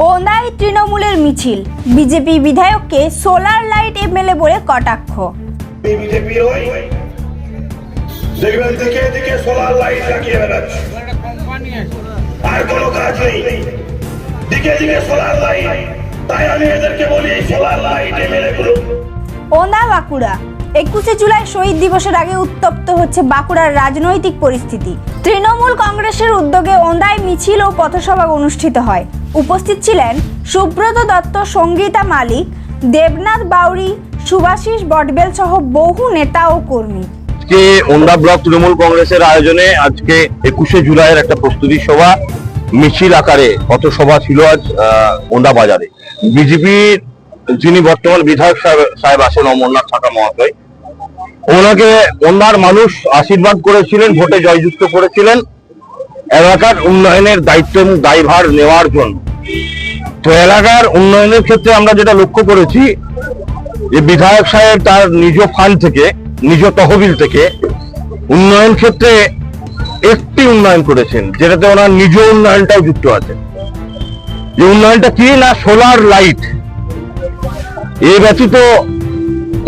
ওন্দায় তৃণমূলের মিছিল, বিজেপি বিধায়ককে সোলার লাইট এমএলএ বলে কটাক্ষ। বিজেপি দেখবেন দিকে দিকে সোলার লাইট লাগিয়ে বেড়াচ্ছে, আর কোনো কাজ নেই, দিকে দিকে সোলার লাইট। তাই আমি এদেরকে বলি সোলার লাইট এমএলএ গুলো। ওন্দা বাঁকুড়া 21শে জুলাই শহীদ দিবসের আগে উত্তপ্ত হচ্ছে বাঁকুড়ার রাজনৈতিক পরিস্থিতি। তৃণমূল কংগ্রেসের উদ্যোগে ওন্দায় মিছিল ও পথসভা অনুষ্ঠিত হয়। উপস্থিত ছিলেন সুব্রত দত্ত, সঙ্গীতা মালিক, দেবনাথ বাউরি, সুভাষিস বটবেল সহ বহু নেতা ও কর্মী। আজকে ওন্দা ব্লক তৃণমূল কংগ্রেসের আয়োজনে আজকে 21শে জুলাইয়ের একটা প্রস্তুতি সভা মিছিল আকারে পথসভা ছিল আজ ওন্দা বাজারে। বিজেপির যিনি বর্তমান বিধায়ক সাহেব আছেন অমরনাথ ঠাকা মহাশয়, ওনাকে ওনার মানুষ আশীর্বাদ করেছিলেন, ভোটে জয়যুক্ত করেছিলেন এলাকার উন্নয়নের দায়িত্ব এবং দায়ভার নেওয়ার জন্য। তো এলাকার উন্নয়নের ক্ষেত্রে আমরা যেটা লক্ষ্য করেছি যে বিধায়ক সাহেব তার নিজ ফান্ড থেকে, নিজ তহবিল থেকে উন্নয়ন ক্ষেত্রে একটি উন্নয়ন করেছেন, যেটাতে ওনার নিজ উন্নয়নটাও যুক্ত আছে। যে উন্নয়নটা কি না, সোলার লাইট। এই ব্যতীত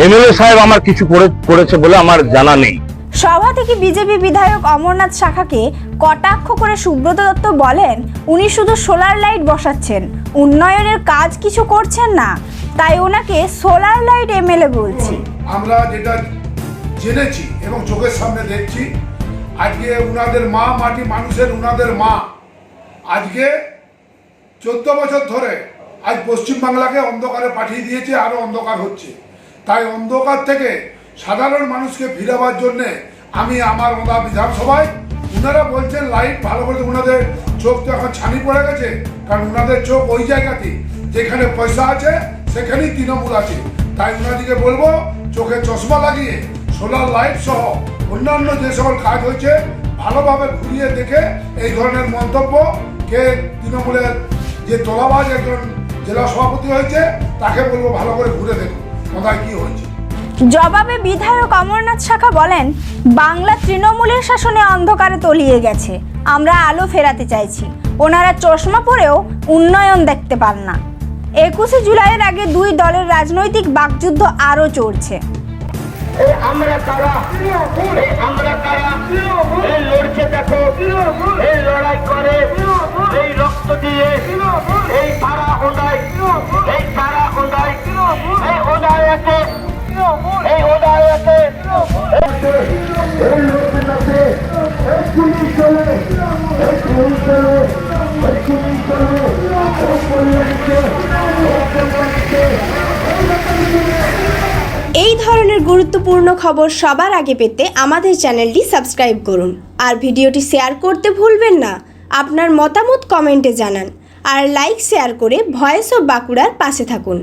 এমএলএ সাহেব আমার কিছু করেছে বলে আমার জানা নেই। সভা থেকে বিজেপি বিধায়ক অমরনাথ শাখাকে কটাক্ষ করে সুব্রত দত্ত বলেন, উনি শুধু সোলার লাইট বসাচ্ছেন, উন্নয়নের কাজ কিছু করছেন না, তাই ওনাকে সোলার লাইট এমএলএ বলছি। আমরা যেটা জেনেছি এবং চোখের সামনে দেখছি, আজকে উনাদের মা মাটি মানুষের, উনাদের মা আজকে 14 বছর ধরে আজ পশ্চিমবাংলাকে অন্ধকারে পাঠিয়ে দিয়েছে, আরো অন্ধকার হচ্ছে। তাই অন্ধকার থেকে সাধারণ মানুষকে ফিরাবার জন্যে আমি আমার ওন্দা বিধানসভায়, উনারা বলছেন লাইট ভালো করে, উনাদের চোখ তো এখন ছানি পড়ে গেছে, কারণ উনাদের চোখ ওই জায়গাতে যেখানে পয়সা আছে সেখানেই তৃণমূল আছে। তাই উনাদিকে বলবো চোখে চশমা লাগিয়ে সোলার লাইট সহ অন্যান্য যে সকল কাজ হয়েছে ভালোভাবে ঘুরিয়ে দেখে এই ধরনের মন্তব্য কে তৃণমূলের যে তোলাবাজ একজন জেলা সভাপতি হয়েছে তাকে বলবো ভালো করে ঘুরে দেখুন কোথায় কি হয়েছে। জবাবে বিধায়ক অমরনাথ শাখা বলেন, বাংলা তৃণমূলের শাসনে অন্ধকারে তলিয়ে গেছে, আমরা আলো ফেরাতে চাইছি। ওনারা চশমা পরেও উন্নয়ন দেখতে পান না। 21শে জুলাইয়ের আগে দুই দলের রাজনৈতিক বাকযুদ্ধ আরও চড়ছে। আমরা কারা, আমরা কারা, এই লড়ছে দেখো, এই লড়াই করে, এই রক্ত দিয়ে, এই সারা ওদায়, এই সারা ওদায়, এই ওদায় আছে, এই ওদায় আছে, এই লড়ছে দেখে, এই পুলিশ চলে, এই পুলিশ চলে, এই পুলিশ চলে, এই পুলিশকে, এই ধরনের গুরুত্বপূর্ণ খবর সবার আগে পেতে আমাদের চ্যানেলটি সাবস্ক্রাইব করুন আর ভিডিওটি শেয়ার করতে ভুলবেন না। আপনার মতামত কমেন্টে জানান আর লাইক শেয়ার করে ভয়েস অফ বাঁকুড়ার পাশে থাকুন।